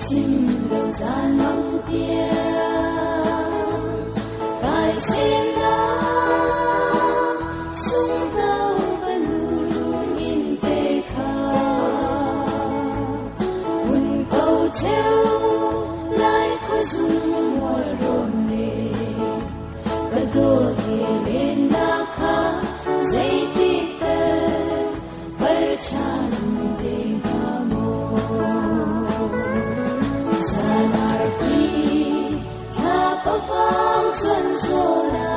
chim lâu gian mong tiếng cài xem đó sung thâu và nụ run in tê khá buồn câu treo lại khói dung mùa rộn nề và đô thì lên đã khá dây tích tê bơi tràn tê hà mô Sanar phi thapa vang xuân xô la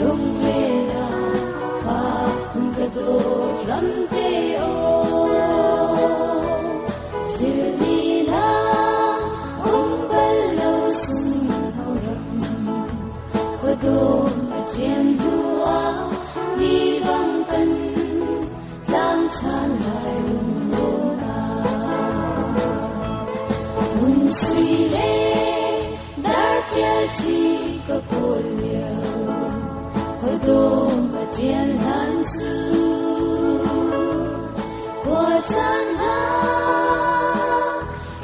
lung lê la pha khung ca đô ram tê ô Zirni na bal lâu sung hao ram Kho đô mà chen hua đi vang tân lang chan lại lung lô na Mun suy lê dar tia chi có cô liều Hỡi đô mà chen han su Qua chan ha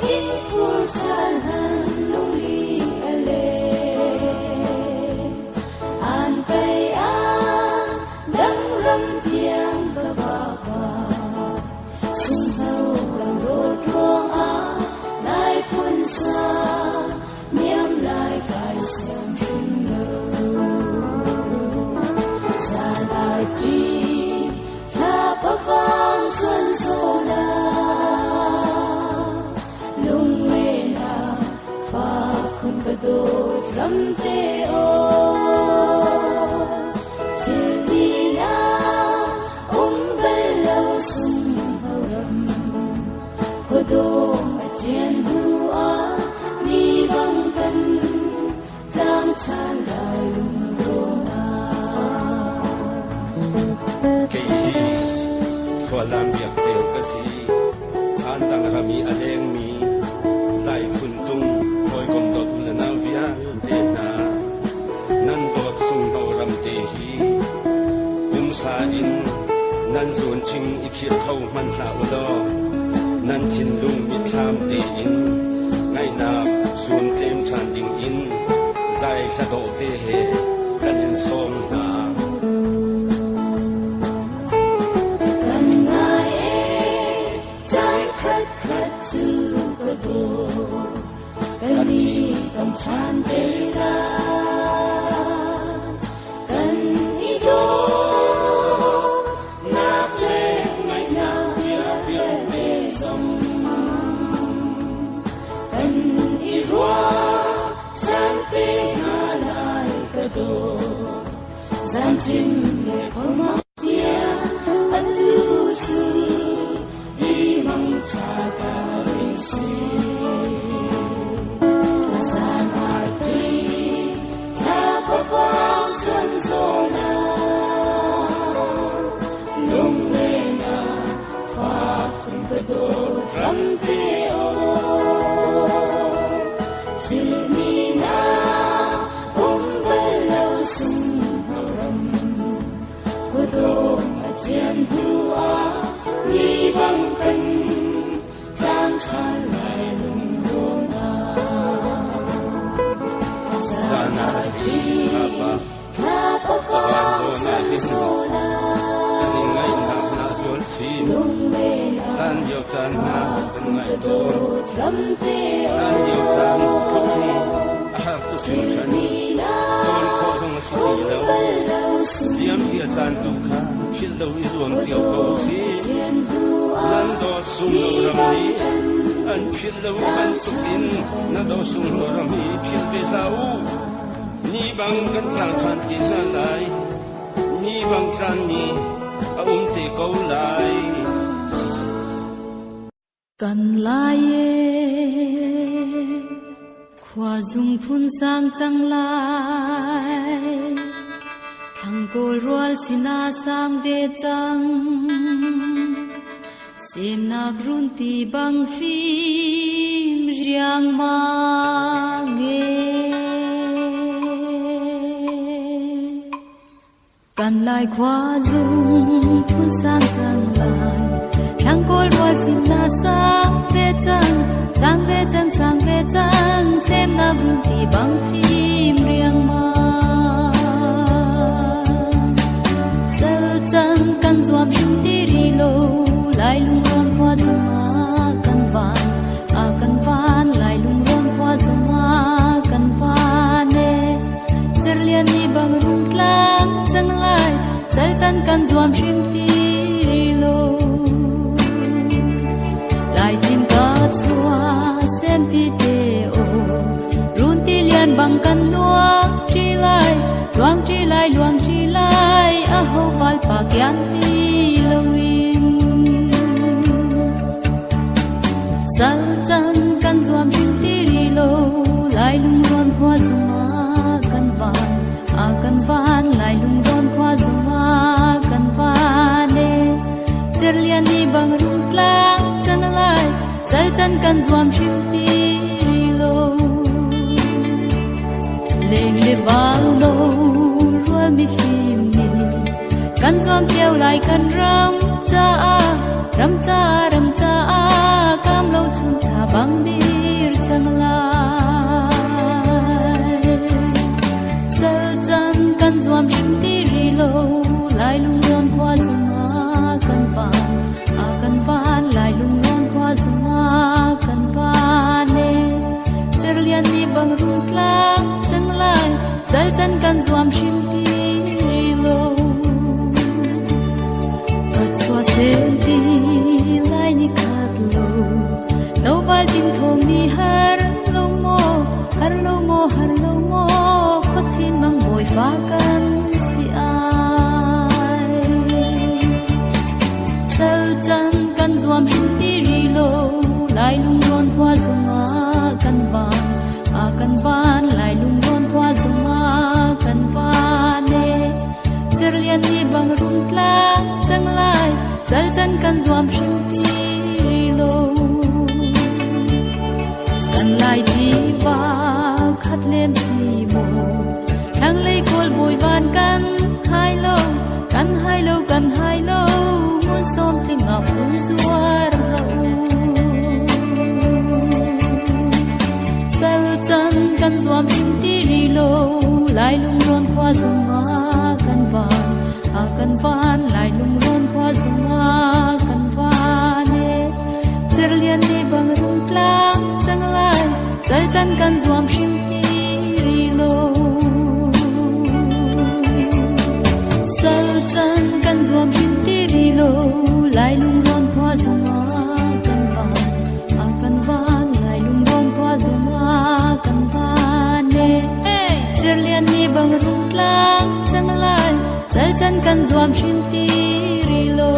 in phur chan han lung li a lê An bay an đăng ram tiang ba ba ba Sung hâu ram đô truong á lại quân xa nhiễm lại cài xem sinh lâu Giàn ar phi thapa vang xuân xô la lung mê na pha khung ca đô ram tê ô Zirni na bal lâu sung hao ram Kho đô mà chen hua đi vang tân lang chan lại lung rô na Kay walang biyak sa'yo kasi antang rami aleng mi lai puntung hoy kom dot na na via te na nan dot sung hau ram te hi sa in nan zon ching ikhir khau man sa ulo nan chin lung mi tham te in ngai na sun tem chan ding in zai sa do te he kan in som na Kani kam chan te ra kan ido na ple ngai na via ve som kan irwa chan te na lai ka do zan chim le khoma tia atu su di mang cha ka ri si vang xuân xô na lung lê na pha khung ca đô ram tê ô Zirni na bal lâu sung hao ram Kho đô mà chen hua đi vang tân lang chan lại lung rô na Sanar phi thapa vang xuân xô la lung lê na lan diệu chan na khung ca đô ram tê lan diệu chan khâu thi a tu sin chan Zirni na son kho song si lo bal lâu sung diam si chan tu kha phil lo i zuam tiao ko si chen hua lan dot sung lo ram ni an phil lo an tu in na do sung lo ram ni phil be zau ni bang kan thang chan ki na lai ni bang chan ni a te ko lai kan lai khwa dung phun sang chang lai thang ko rual sina sang ve chang sem nak run ti bang phim riang ma nge kan lai khwa dung phun sang chang lai thang col bol sin na sang ve chang sem na vu ti bang phim riang ma sal chang kan zuam shum ti ri lo lai lung ron hoa zuma kan van lai lung ron hoa zuma kan van ne lian ni bang rung tlang chang lai sal chan kan zuam shim ti ri lo lai tin ka chua sem pi te o run ti lian bang kan nuang chi lai a ho val pa kyan ti lo win sal chan kan zuam shim ti ri lo lai lung ron hoa zuma kan van lai lung ron hoa zuma kan van ne cher lian ni bang rung tlang chan lai sal chan kan zuam shim ti ri lo leng le wal lo rua mi phim ni kan zuam tiao lai kan ram cha kam lo chun cha bang dir chan lai sal chan kan zuam shim ti ri lo lai lung ron hoa zuma kan van lai lung ron hoa zuma kan van ne cher lian ni bang rung tlang chang lai sal chan kan zuam shim ti ri lo kat chua sem pi lai ni khat lo no bal tin thom ni har lo mo kho chin mang boi fa kan si ai sal chan kan zuam shim ti ri lo lai lung ron hoa zuma kan van lai lung ron hoa zuma kan van ne cher lian ni bang rung tlang chang lai sal chan kan zuam shim ti ri lo kan lai ti ba khat lem ti mo thang lei kol boi van kan hai lo mun som thing up zuar ra sal chan kan zuam shim ti ri lo lai lung ron hoa zuma kan van lai lung ron hoa zuma kan van ne cher lian ni bang rung tlang chang lai sal chan kan zuam shim ti ri lo sal chan kan zuam shim ti ri lo lai lung ron hoa zuma kan van lai lung ron hoa zuma kan van ne cher lian ni bang rung tlang chang lai sal chan kan zuam shim ti ri lo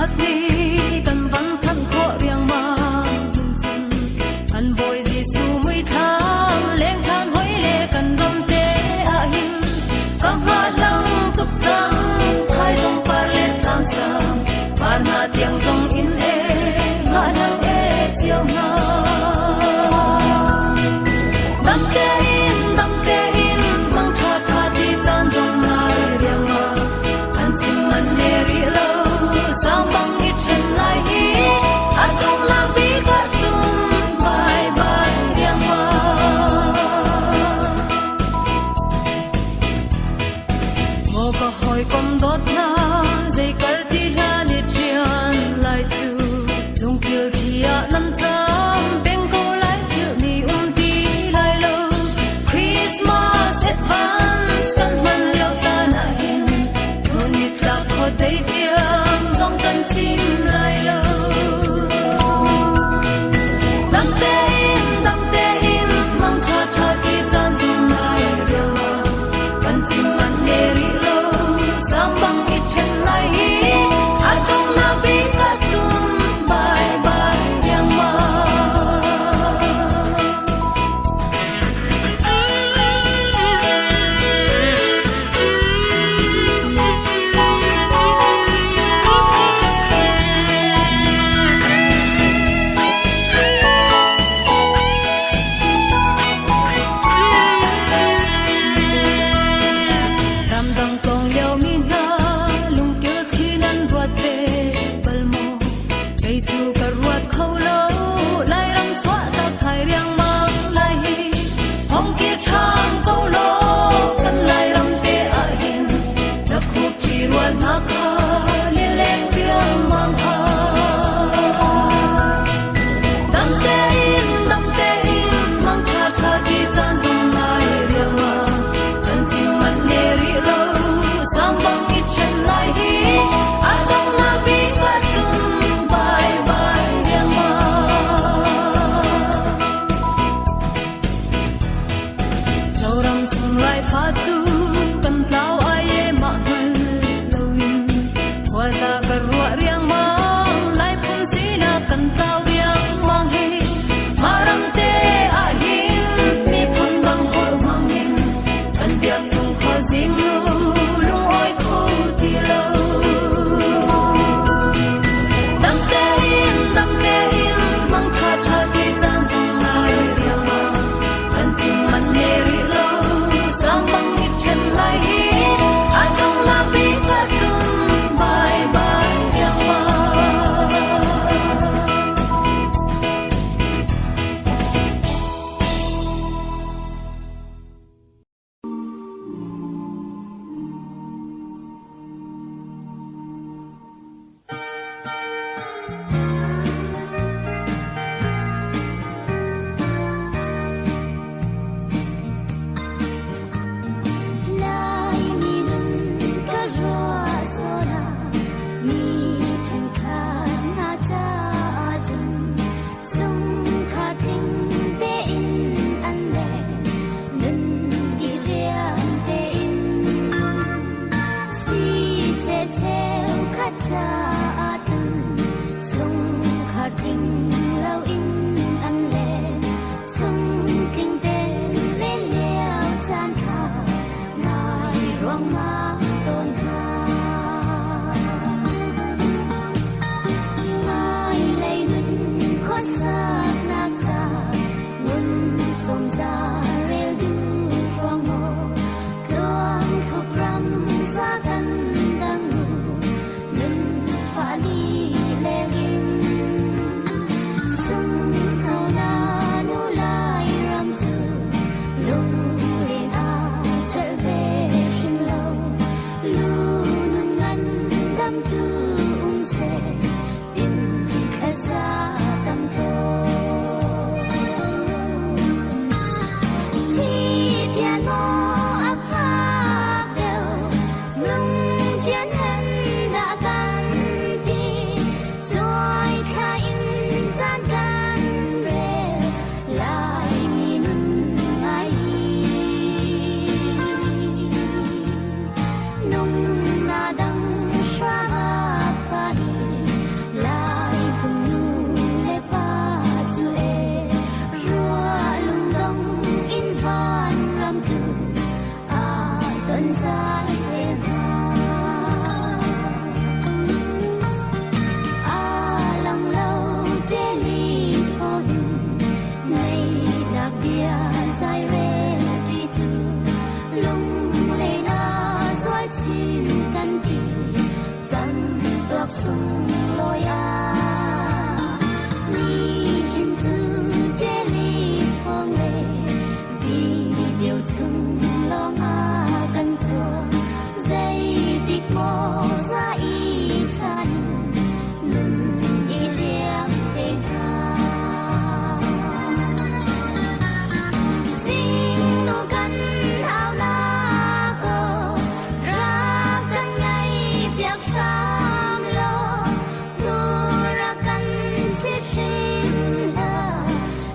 khat ni kan van than kho riang ma hun chun an boy Giêsu mui tham leng than hoi le kan rom te a hin ka ha lang tup sang hai jong par le tlang sang par na tiang jong in e nga lang e chiao ma dam te in mang tha tha ti chan jong na riang ma an chim man ne ri lo sang bang i chen lai hi a tong na bi ka chung bye bye riang ma mo ka hoi kom dot na dei kar ti la ni chian lai chu lung kil thia nan cham beng ko lai kil ni ti lai lo Christmas advance kan man lo cha na hin thun ni tla kho dei tiang dong kan chim lai lo dam te in mang tha tha ti chan zum lai riang ma kan chim man ne ri lo sang bang i chen lai a tong na bi ka chung bye bye riang ma cam lo tu ra căn sẽ sinh là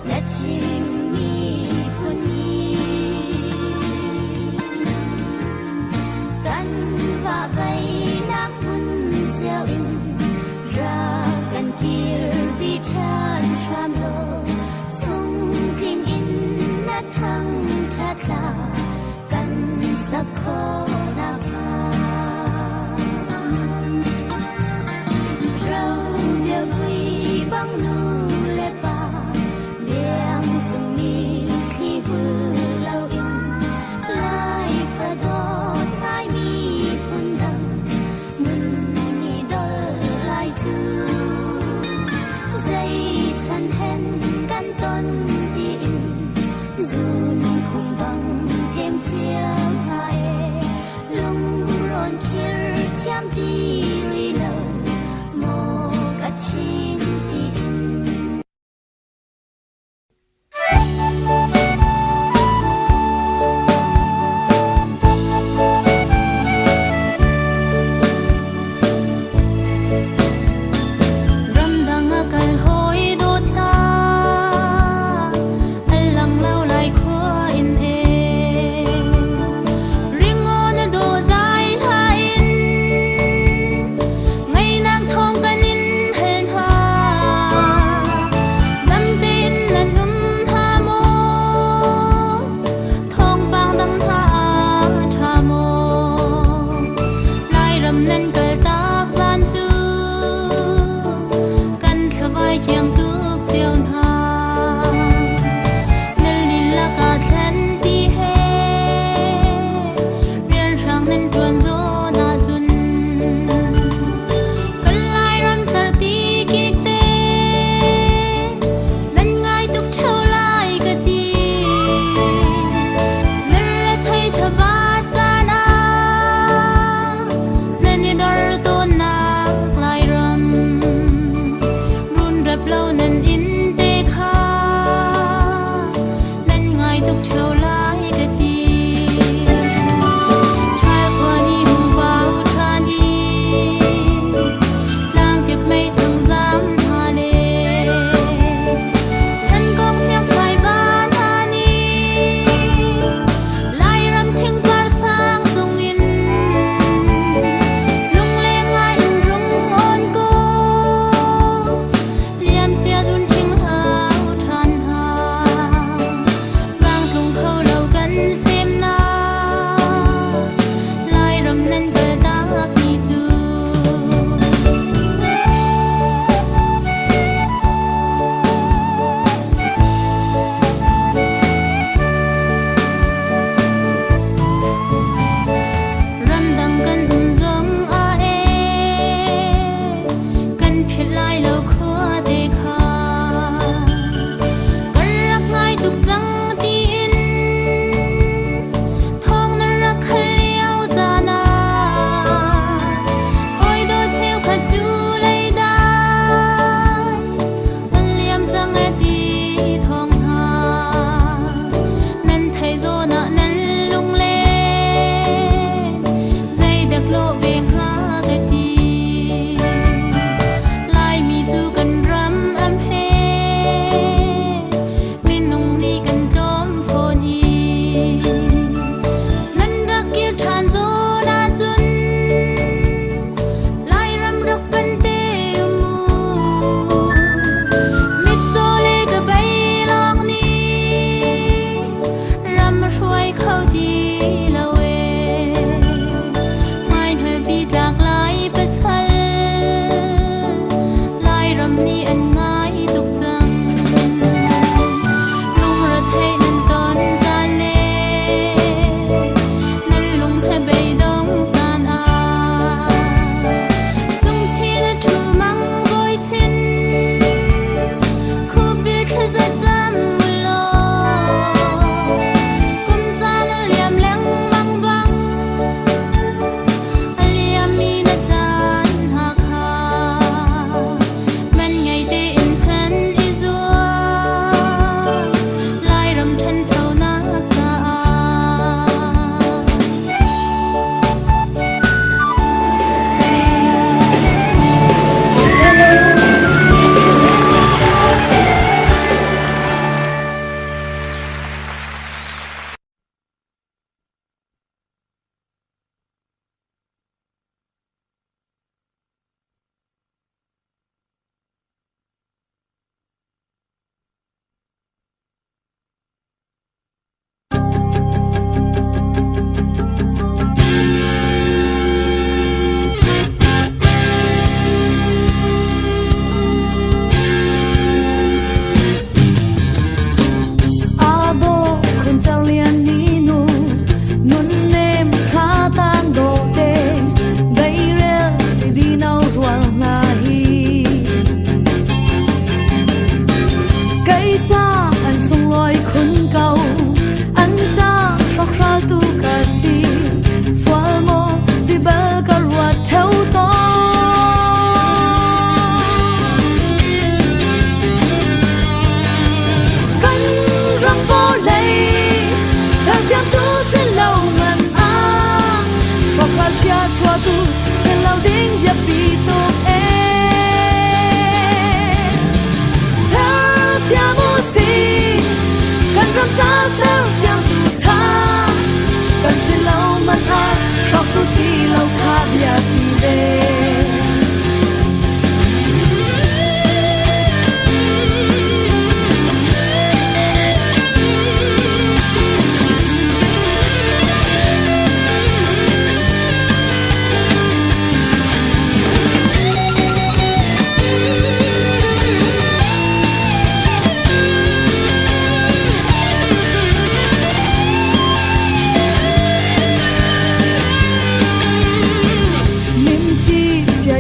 đã chim mi quân nhi căn và vây nát quân gieo in ra căn kia bị chan ram lo sung kinh in nát thăng chát la căn sắc khó na pha rau điều vui băng nu lệ pa đêm sung mi khi vừa lâu in lai pha do tai mi pun đăng mun mi đôi lai chu dây chân hen căn tôn tin dùn khung băng thêm chiếc hai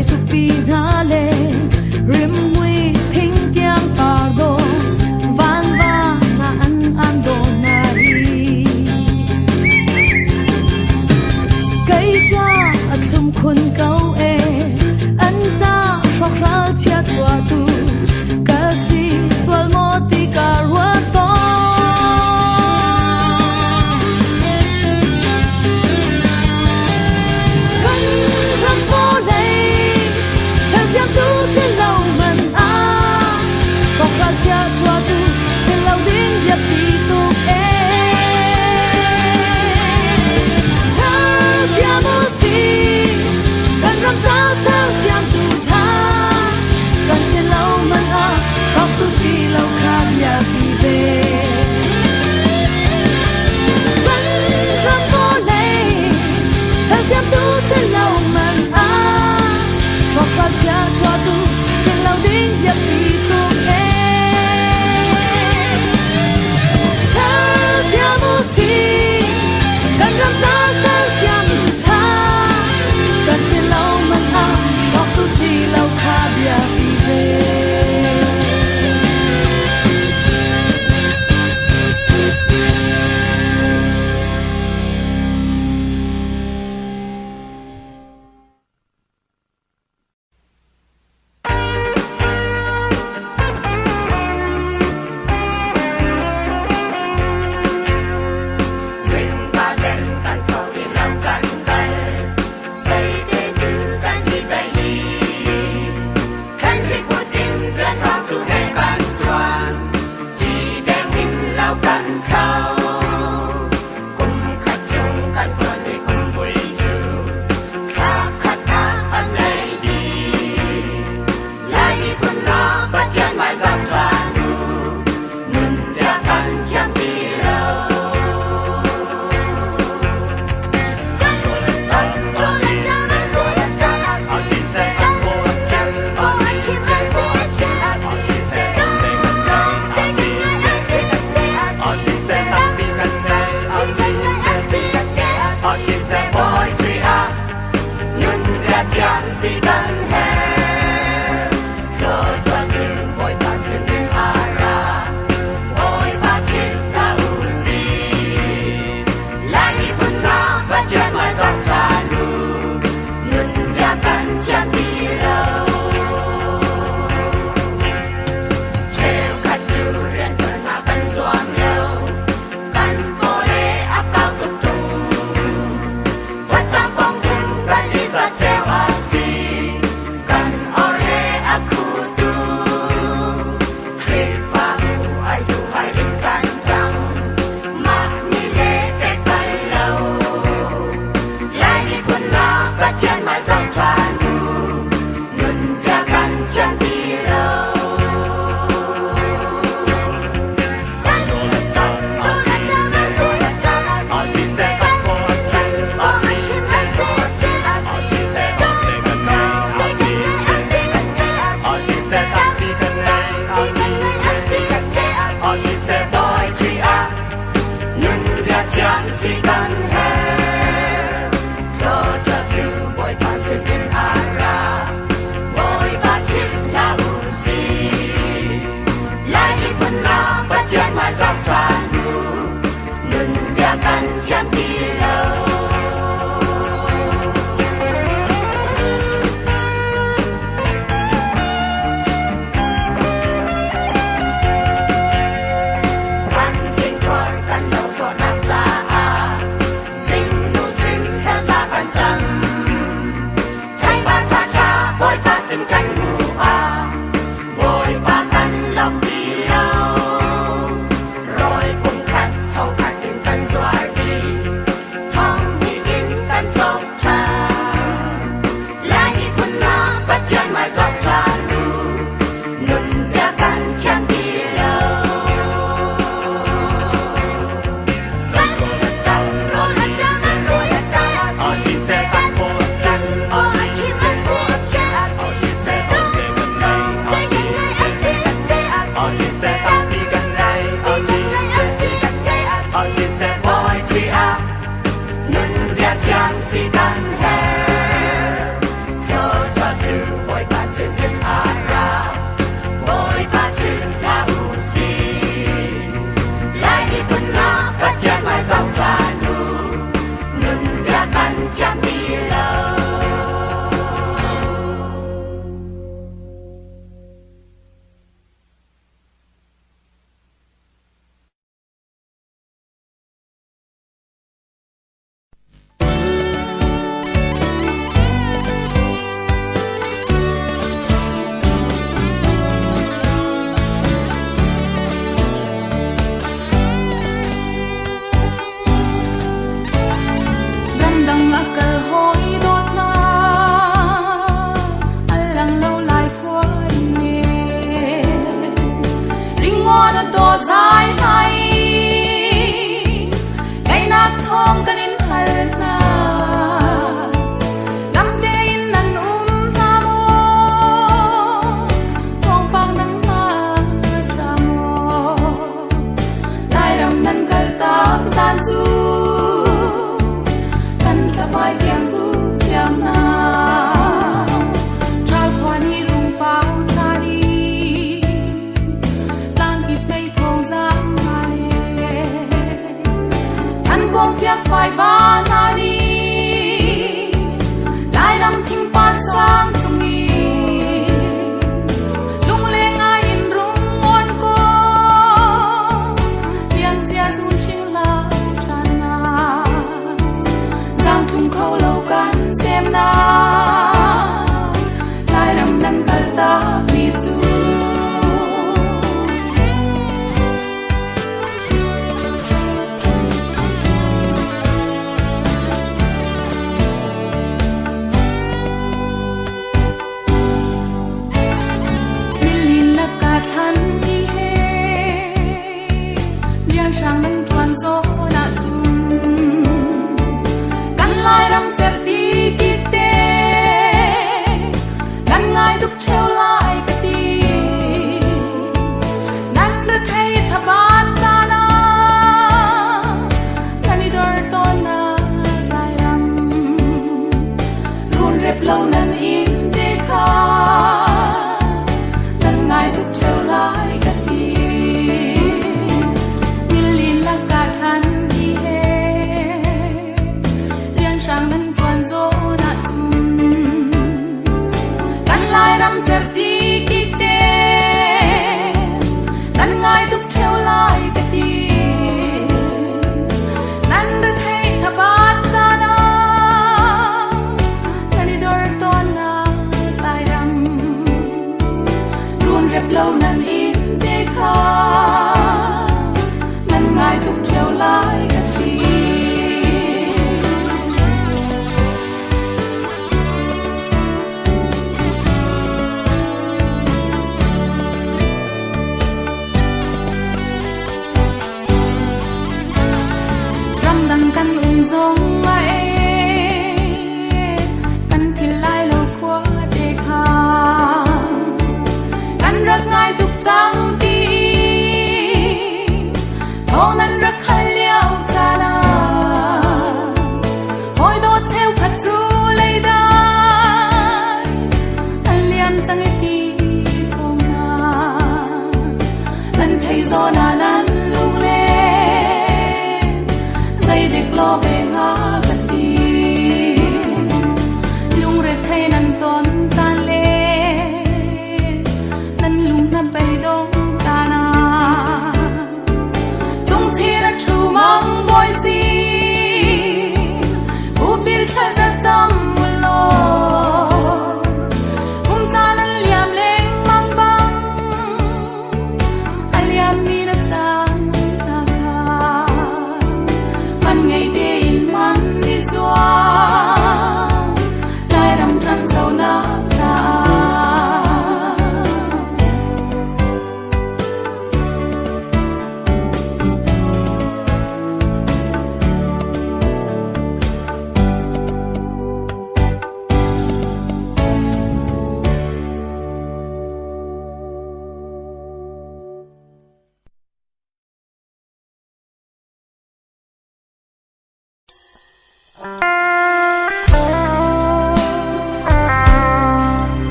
gai tu pi na le rim mui thing tiang par do van va na an do na ri kai cha athum khun kau e an cha shok ral chia chua tu ka si sol mo ti ka ro to chặt đi kí tê nan ngai tuk theo lại cái tiền nan được thấy thà bát cha na nan đi đôi ton na tai ram luôn rep lâu nan im để kha nan ngai tuk theo lại cái tiền dòng ai căn phi lai lâu qua đề kha căn rắc ngay tục trăng ti thong nan rắc khai liao cha na hoi do theo khát chu lấy đai anh liam trăng ấy ti thong na nan thấy gió na nan lung lên dây địch lo về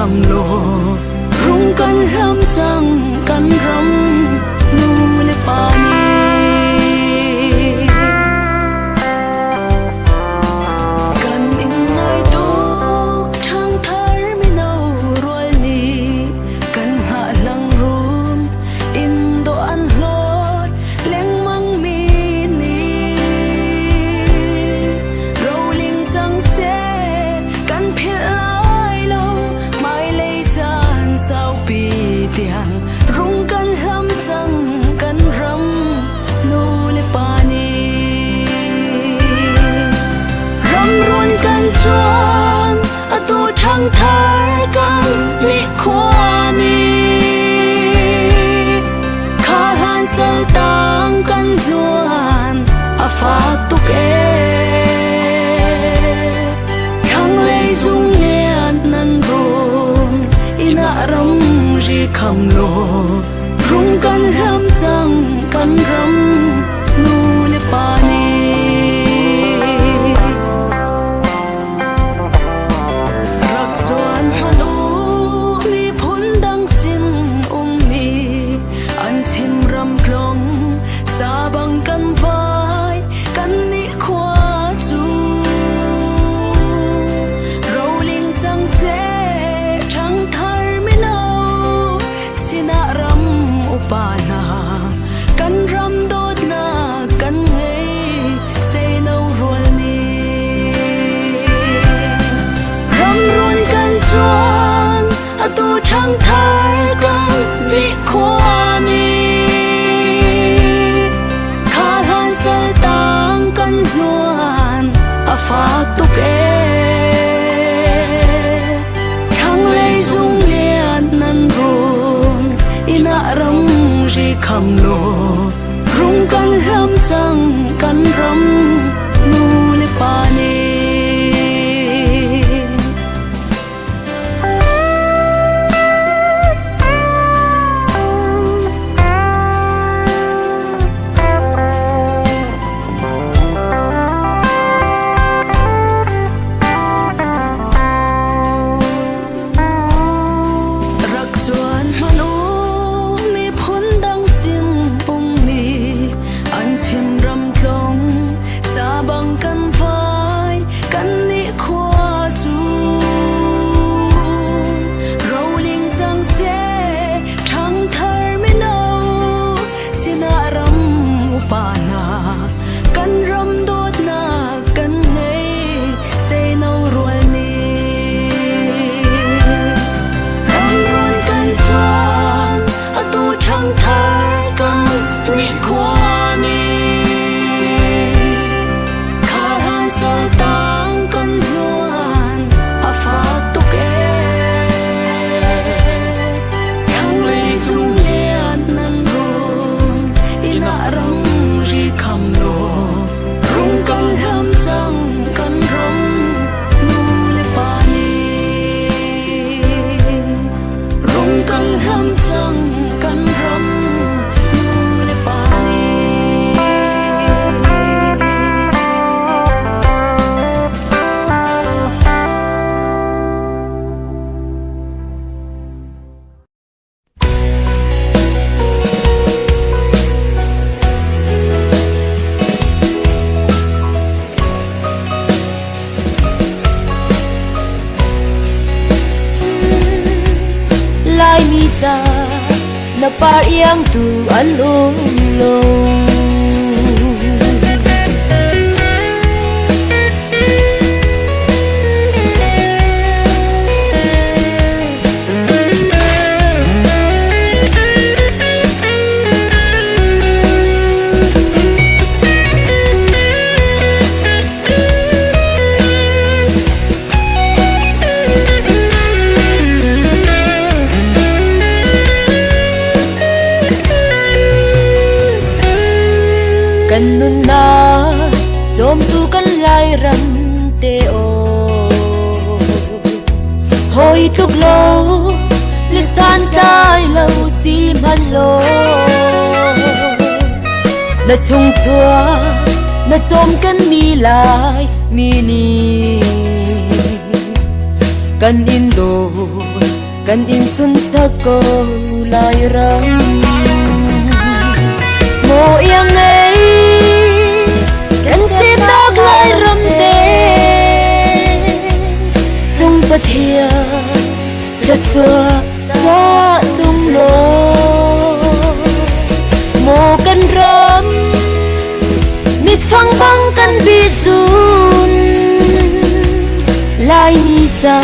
kham lo rung kan lam chang kan ram nu le pa ni kan in ngai to thang thar mi no roi ni kan ha lang run in do an loi leng mang mi ni rolling chang se kan phil tiang rung kan lam chang kan ram nu le pa ni ram run kan chuan a tu thang thar kan mi khwa ni kha han sal tang kan luan a fa tuk e thang le zung lian nan run ina ram kham lo rung kan lam chang kan ram nu le pa ni rak chuan hanu mi phun dang sin mi an chim ram tlong sa bang kan vai kan ni khwa chu rolling chang se thang thar mi no pana kan ram do phá tục thang lấy dung liền năn ruộng ina rong ri kham lo rung kan lam chang kan ram nu le pa ne na pariyang tu alung long kan nun na dom tu kan lai ram te o hoi tuk lo le san tai lo si man lo na chung chua na chom kan mi lai mi ni kan in do kan in sun sa ko lai ram mo yang ấy kan xin đắc lại râm tê chung bát thia chặt chua gió tung lô mo kan râm mít phăng băng kan bi zun lai mi cha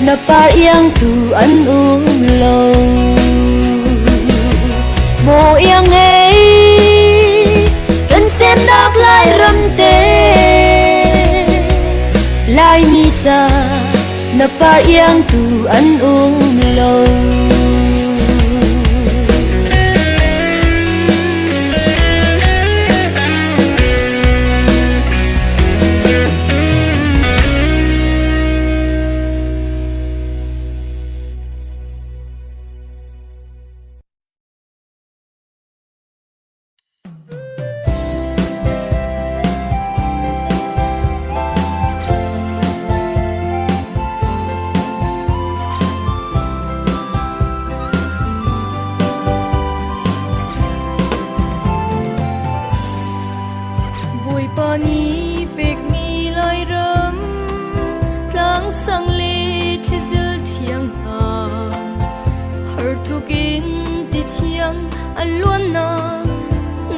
na par yang tu an lâu mo yang ấy kan xem đắc lại râm tê lai mi ta na par yang tu an lâu pani pek mi lai ram tlang sang le thizil thiang ha har thukin ti thiang an luan na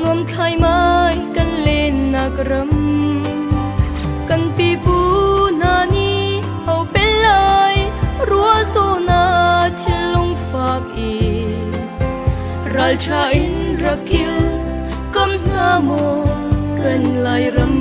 ngom khai mai kan len nagram kan pi pu na ni hau pel lai rua zo na thilung fak i ral cha in rakil kam na mo kan lai ram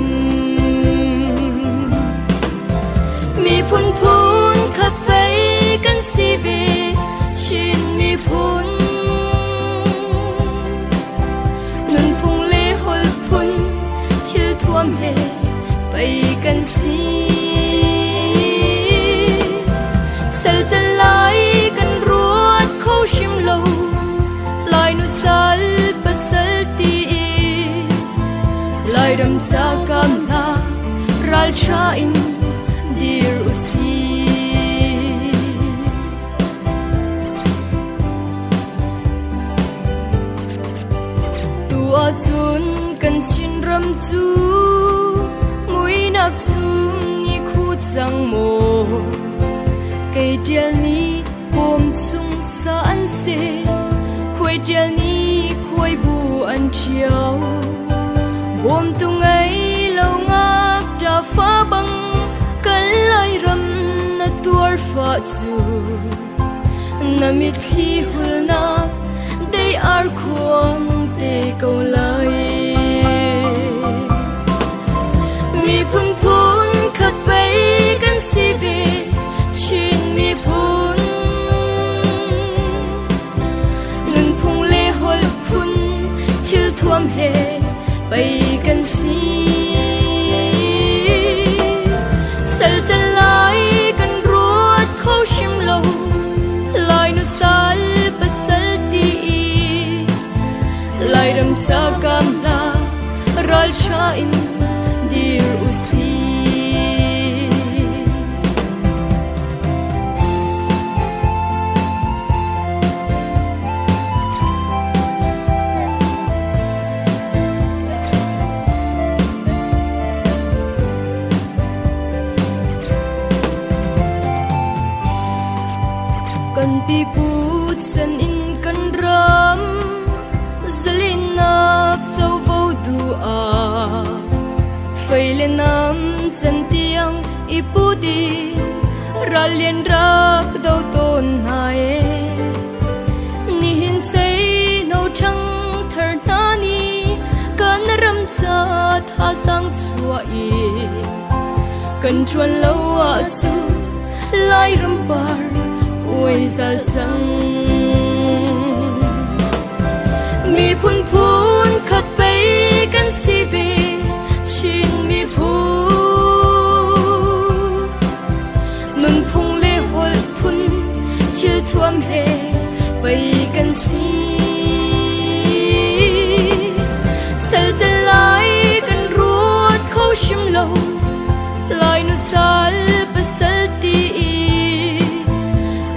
ral cha in dir usi tua chun kan chin ram chu mui nak chum ni khu chang mo cây dial ni bom chung sa an se khoi dial ni khoi bu an chiao bom tung ai lo ngak ta fa bang kal lai ram na tur fa chu na mit khi hul nak they are khon te ko lai mi phun phun khat pai kan si ve chin mi phun nun phung le hol phun thil thuam he pai kan si sal chan lai kan ruat khau shim lo lai nu sal pasal ti lai ram cha kam la ral cha in dir usi kan pi put san in kan ram zalin nak zo vo du a faile nam chan tiang ipu di ralien rak do ton hai ni hin sei no thang thar na ni kan ram cha tha sang chua i kan chuan lo a chu lai ram par ôi zal sang mi phun phun khat pai kan si ve chin mi phun nun phung le hol phun thil thuam he pai kan si sal chan lai kan ruat khau shim lo lai nu sal pasal ti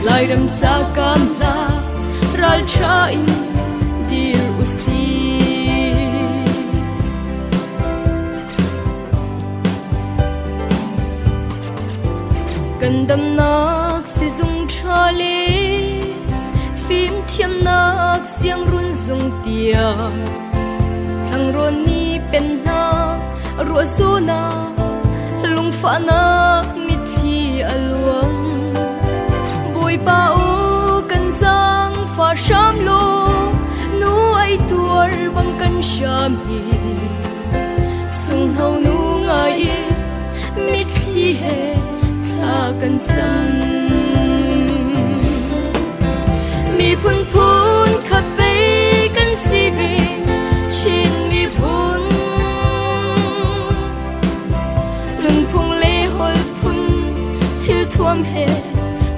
lai ram cha kam la ral cha in dir usi kan dam nak si zung cha le phim thiam nak siang run zung tia thang ron ni pen na ro so na lung fa na mit thi alwang pa o kan sang fa sham lo nu ai tur bang kan sham hi sung hau nu ngai mit hi he tha kan cham mi phun phun khat pai kan si ve chin mi phun nun phung le hol phun thil thuam he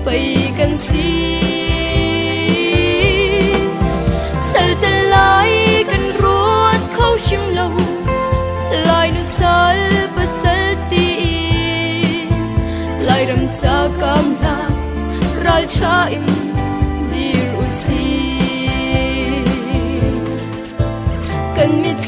pai kan si sal chan lai kan ruat khau shim lo lai nu sal pasal ti lai ram cha kam la ral cha in dir usi kan mit